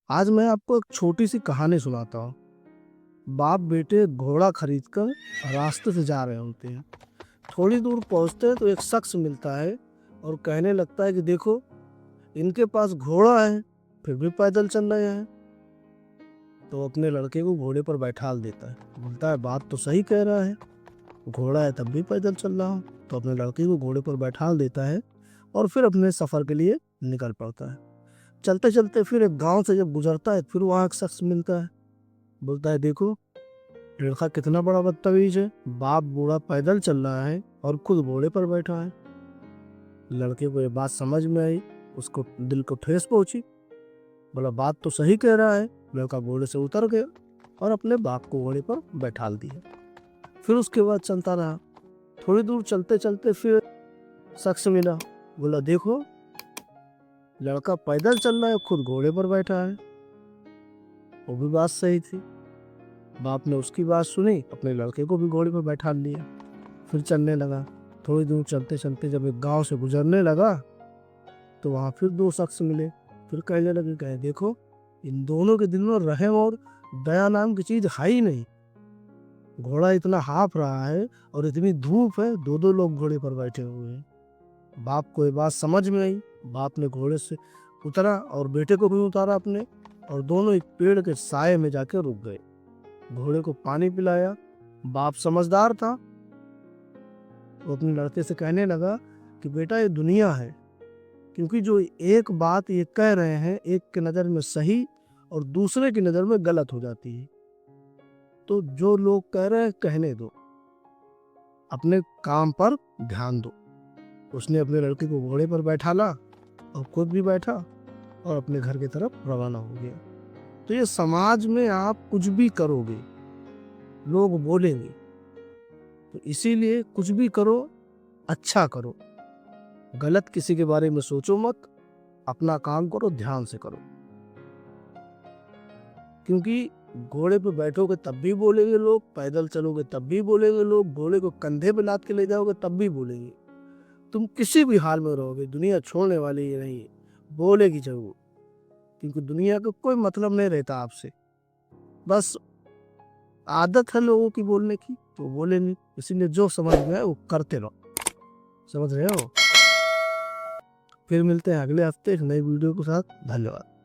आज मैं आपको एक छोटी सी कहानी सुनाता हूँ। बाप बेटे घोड़ा खरीदकर रास्ते से जा रहे होते हैं। थोड़ी दूर पहुंचते हैं तो एक शख्स मिलता है और कहने लगता है कि देखो, इनके पास घोड़ा है, फिर भी पैदल चल रहे हैं। तो अपने लड़के को घोड़े पर बैठाल देता है। बोलता है बात तो सही कह रहा है, घोड़ा है तब भी पैदल चल रहा हूँ। तो अपने लड़के को घोड़े पर बैठाल देता है और फिर अपने सफर के लिए निकल पड़ता है। चलते चलते फिर एक गांव से जब गुजरता है, फिर वहाँ एक शख्स मिलता है। बोलता है देखो, लड़का कितना बड़ा बदतमीज है, बाप बूढ़ा पैदल चल रहा है और खुद घोड़े पर बैठा है। लड़के को ये बात समझ में आई, उसको दिल को ठेस पहुंची। बोला बात तो सही कह रहा है। लड़का घोड़े से उतर गया और अपने बाप को घोड़े पर बैठाल दिया। फिर उसके बाद चलता रहा। थोड़ी दूर चलते चलते फिर शख्स मिला। बोला देखो, लड़का पैदल चल रहा है, खुद घोड़े पर बैठा है। वो भी बात सही थी। बाप ने उसकी बात सुनी, अपने लड़के को भी घोड़े पर बैठा लिया, फिर चलने लगा। थोड़ी दूर चलते चलते जब एक गांव से गुजरने लगा तो वहां फिर दो शख्स मिले। फिर कहने लगे, कहे देखो, इन दोनों के दिल में रहम और दया नाम की चीज है ही नहीं। घोड़ा इतना हाँफ रहा है और इतनी धूप है, दो दो लोग घोड़े पर बैठे हुए हैं। बाप को ये बात समझ में आई। बाप ने घोड़े से उतरा और बेटे को भी उतारा अपने, और दोनों एक पेड़ के साए में जाके रुक गए। घोड़े को पानी पिलाया। बाप समझदार था, वो अपने लड़के से कहने लगा कि बेटा, ये दुनिया है, क्योंकि जो एक बात ये कह रहे हैं एक की नज़र में सही और दूसरे की नज़र में गलत हो जाती है। तो जो लोग कह रहे हैं कहने दो, अपने काम पर ध्यान दो। उसने अपने लड़के को घोड़े पर बैठाला और खुद भी बैठा और अपने घर की तरफ रवाना हो गया। तो ये समाज में आप कुछ भी करोगे, लोग बोलेंगे, तो इसीलिए कुछ भी करो, अच्छा करो, गलत किसी के बारे में सोचो मत, अपना काम करो, ध्यान से करो। क्योंकि घोड़े पे बैठोगे तब भी बोलेंगे लोग, पैदल चलोगे तब भी बोलेंगे लोग, घोड़े को कंधे पे लाद के ले जाओगे तब भी बोलेंगे। तुम किसी भी हाल में रहोगे, दुनिया छोड़ने वाली ही नहीं है, बोलेगी जरूर। क्योंकि दुनिया का कोई मतलब नहीं रहता आपसे, बस आदत है लोगों की बोलने की, तो बोलेंगे। इसीलिए जो समझ में आए वो करते रहो। समझ रहे हो? फिर मिलते हैं अगले हफ्ते एक नई वीडियो के साथ। धन्यवाद।